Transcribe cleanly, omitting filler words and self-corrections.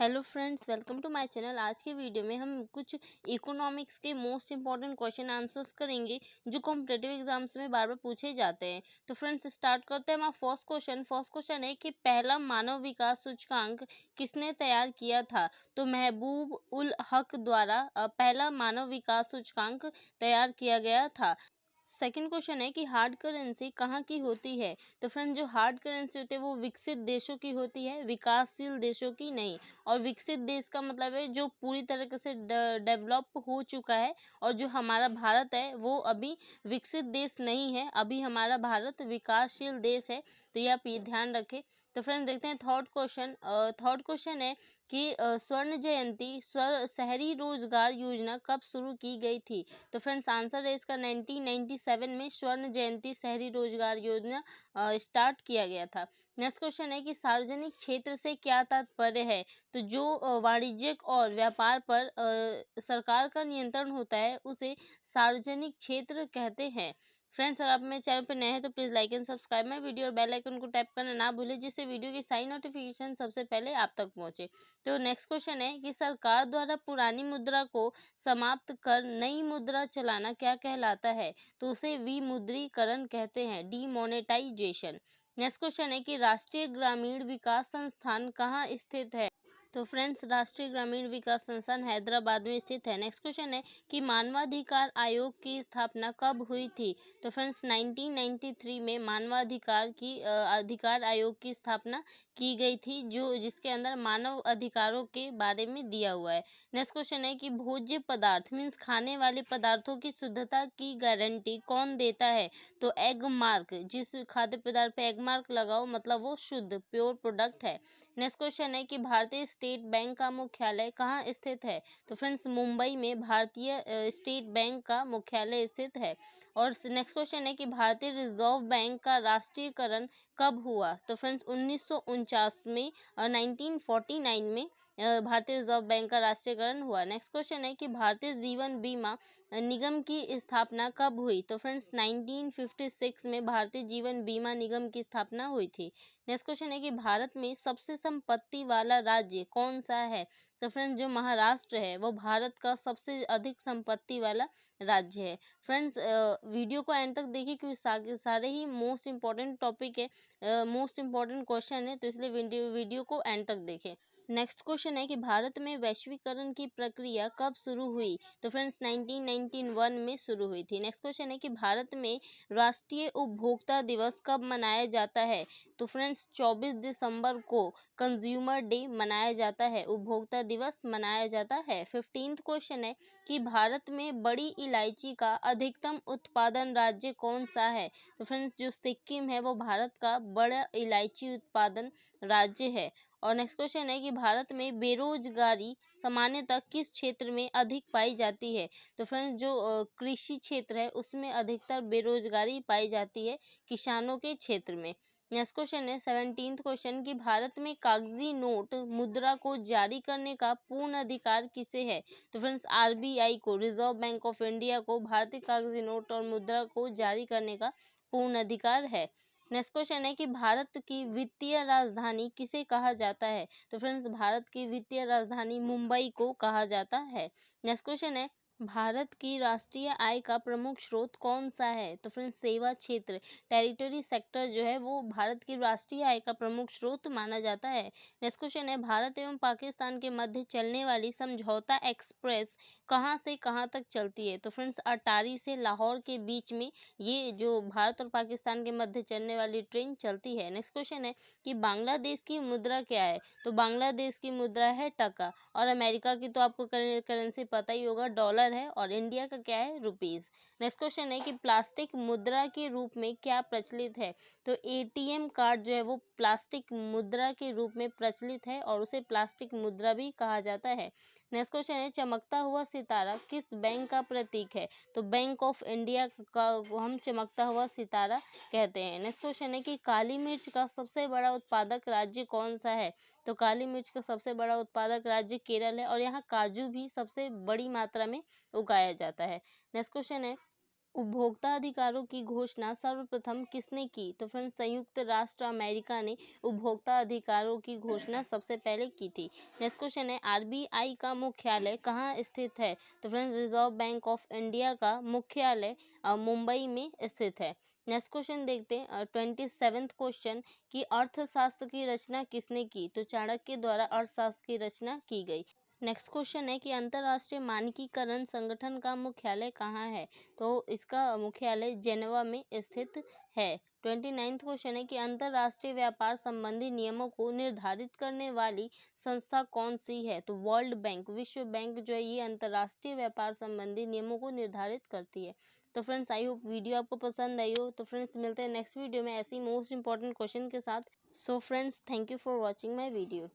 Hello friends, welcome to my channel. आज के video में हम कुछ इकोनॉमिक्स के मोस्ट इंपॉर्टेंट क्वेश्चन आंसर्स करेंगे जो कॉम्पिटिटिव एग्जाम्स में बार बार पूछे जाते हैं। तो फ्रेंड्स स्टार्ट करते हैं हमारा फर्स्ट क्वेश्चन है कि पहला मानव विकास सूचकांक किसने तैयार किया था। तो महबूब उल हक द्वारा पहला मानव विकास सूचकांक तैयार किया गया था। सेकंड क्वेश्चन है कि हार्ड करेंसी कहाँ की होती है। तो फ्रेंड जो हार्ड करेंसी होती है वो विकसित देशों की होती है, विकासशील देशों की नहीं। और विकसित देश का मतलब है जो पूरी तरीके से डेवलप हो चुका है, और जो हमारा भारत है वो अभी विकसित देश नहीं है, अभी हमारा भारत विकासशील देश है। तो ये आप ये ध्यान रखें। तो फ्रेंड देखते हैं थर्ड क्वेश्चन है कि स्वर्ण जयंती शहरी रोजगार योजना कब शुरू की गई थी। तो फ्रेंड्स आंसर है इसका 1997 में स्वर्ण जयंती शहरी रोजगार योजना स्टार्ट किया गया था। नेक्स्ट क्वेश्चन है कि सार्वजनिक क्षेत्र से क्या तात्पर्य है। तो जो वाणिज्यिक और व्यापार पर सरकार का नियंत्रण होता है उसे सार्वजनिक क्षेत्र कहते हैं। फ्रेंड्स अगर आप मेरे चैनल पर नए हैं तो please like and subscribe my video और बेल आइकन को टैप करना ना भूलें, जिससे वीडियो की सारी नोटिफिकेशन सबसे पहले आप तक पहुंचे। तो नेक्स्ट क्वेश्चन है कि सरकार द्वारा पुरानी मुद्रा को समाप्त कर नई मुद्रा चलाना क्या कहलाता है। तो उसे विमुद्रीकरण कहते हैं, डीमोनेटाइजेशन। नेक्स्ट क्वेश्चन है कि राष्ट्रीय ग्रामीण विकास संस्थान कहाँ स्थित है। तो फ्रेंड्स राष्ट्रीय ग्रामीण विकास संस्थान हैदराबाद में स्थित है। नेक्स्ट क्वेश्चन है कि मानवाधिकार आयोग की स्थापना कब हुई थी। तो फ्रेंड्स 1993 में अधिकार आयोग की स्थापना की गई थी, जो जिसके अंदर मानव अधिकारों के बारे में दिया हुआ है। नेक्स्ट क्वेश्चन है कि भोज्य पदार्थ मीन्स खाने वाले पदार्थों की शुद्धता की गारंटी कौन देता है। तो एग मार्क, जिस खाद्य पदार्थ पे एग मार्क लगाओ मतलब वो शुद्ध प्योर प्रोडक्ट है। नेक्स्ट क्वेश्चन है कि भारतीय स्टेट बैंक का मुख्यालय कहाँ स्थित है। तो फ्रेंड्स मुंबई में भारतीय स्टेट बैंक का मुख्यालय स्थित है। और नेक्स्ट क्वेश्चन है कि भारतीय रिजर्व बैंक का राष्ट्रीयकरण कब हुआ। तो फ्रेंड्स 1949 में 1949 में भारतीय रिजर्व बैंक का राष्ट्रीयकरण हुआ। नेक्स्ट क्वेश्चन है कि भारतीय जीवन बीमा निगम की स्थापना कब हुई। तो फ्रेंड्स 1956 में भारतीय जीवन बीमा निगम की स्थापना हुई थी। नेक्स्ट क्वेश्चन है कि भारत में सबसे संपत्ति वाला राज्य कौन सा है। तो फ्रेंड्स जो महाराष्ट्र है वो भारत का सबसे अधिक संपत्ति वाला राज्य है। फ्रेंड्स वीडियो को एंड तक देखिए क्योंकि सारे ही मोस्ट इंपॉर्टेंट टॉपिक है, मोस्ट इंपॉर्टेंट क्वेश्चन है, तो इसलिए वीडियो को एंड तक देखें। नेक्स्ट क्वेश्चन है कि भारत में वैश्वीकरण की प्रक्रिया कब शुरू हुई। तो फ्रेंड्स 1991 में शुरू हुई थी। नेक्स्ट क्वेश्चन है कि भारत में राष्ट्रीय उपभोक्ता दिवस कब मनाया जाता है। तो फ्रेंड्स 24 दिसंबर को कंज्यूमर डे मनाया जाता है, उपभोक्ता दिवस मनाया जाता है। 15th क्वेश्चन है कि भारत में बड़ी इलायची का अधिकतम उत्पादन राज्य कौन सा है। तो फ्रेंड्स जो सिक्किम है वो भारत का बड़ा इलायची उत्पादन राज्य है। और नेक्स्ट क्वेश्चन है कि भारत में बेरोजगारी सामान्यतः किस क्षेत्र में अधिक पाई जाती है। तो फ्रेंड्स जो कृषि क्षेत्र है उसमें अधिकतर बेरोजगारी पाई जाती है, किसानों के क्षेत्र में। नेक्स्ट क्वेश्चन है 17th क्वेश्चन कि भारत में कागजी नोट मुद्रा को जारी करने का पूर्ण अधिकार किसे है। तो फ्रेंड्स आरबीआई को, रिजर्व बैंक ऑफ इंडिया को भारतीय कागजी नोट और मुद्रा को जारी करने का पूर्ण अधिकार है। नेक्स्ट क्वेश्चन है कि भारत की वित्तीय राजधानी किसे कहा जाता है। तो फ्रेंड्स भारत की वित्तीय राजधानी मुंबई को कहा जाता है। नेक्स्ट क्वेश्चन है भारत की राष्ट्रीय आय का प्रमुख स्रोत कौन सा है। तो फ्रेंड्स सेवा क्षेत्र, टेरिटरी सेक्टर जो है वो भारत की राष्ट्रीय आय का प्रमुख स्रोत माना जाता है। नेक्स्ट क्वेश्चन है भारत एवं पाकिस्तान के मध्य चलने वाली समझौता एक्सप्रेस कहाँ से कहाँ तक चलती है। तो फ्रेंड्स अटारी से लाहौर के बीच में ये जो भारत और पाकिस्तान के मध्य चलने वाली ट्रेन चलती है। नेक्स्ट क्वेश्चन है कि बांग्लादेश की मुद्रा क्या है। तो बांग्लादेश की मुद्रा है टका, और अमेरिका की तो आपको करेंसी पता ही होगा डॉलर है, और इंडिया का क्या है रुपीज। नेक्स्ट क्वेश्चन है कि प्लास्टिक मुद्रा के रूप में क्या प्रचलित है। तो एटीएम कार्ड जो है वो प्लास्टिक मुद्रा के रूप में प्रचलित है और उसे प्लास्टिक मुद्रा भी कहा जाता है। नेक्स्ट क्वेश्चन है चमकता हुआ सितारा किस बैंक का प्रतीक है। तो बैंक ऑफ इंडिया का हम चमकता हुआ सितारा कहते हैं। नेक्स्ट क्वेश्चन है कि काली मिर्च का सबसे बड़ा उत्पादक राज्य कौन सा है। तो काली मिर्च का सबसे बड़ा उत्पादक राज्य केरल है, और यहाँ काजू भी सबसे बड़ी मात्रा में उगाया जाता है। नेक्स्ट क्वेश्चन है उपभोक्ता अधिकारों की घोषणा सर्वप्रथम किसने की? तो फ्रेंड्स संयुक्त राष्ट्र अमेरिका ने उपभोक्ता अधिकारों की घोषणा सबसे पहले की थी। नेक्स्ट क्वेश्चन है आरबीआई का मुख्यालय कहाँ स्थित है? तो friends reserve bank of India का मुख्यालय मुंबई में स्थित है। नेक्स्ट क्वेश्चन देखते हैं 27th क्वेश्चन कि अर्थशास्त्र की रचना किसने की? तो चाणक्य द्वारा अर्थशास्त्र की रचना की गई। नेक्स्ट क्वेश्चन है कि अंतर्राष्ट्रीय मानकीकरण संगठन का मुख्यालय कहाँ है? तो इसका मुख्यालय जेनेवा में स्थित है। 29th क्वेश्चन है कि अंतर्राष्ट्रीय व्यापार संबंधी नियमों को निर्धारित करने वाली संस्था कौन सी है? तो वर्ल्ड बैंक, विश्व बैंक जो है ये अंतर्राष्ट्रीय व्यापार संबंधी नियमों को निर्धारित करती है। तो फ्रेंड्स आई होप वीडियो आपको पसंद आई हो। तो फ्रेंड्स मिलते हैं नेक्स्ट वीडियो में ऐसी मोस्ट इंपॉर्टेंट क्वेश्चन के साथ। So friends thank you for watching my video.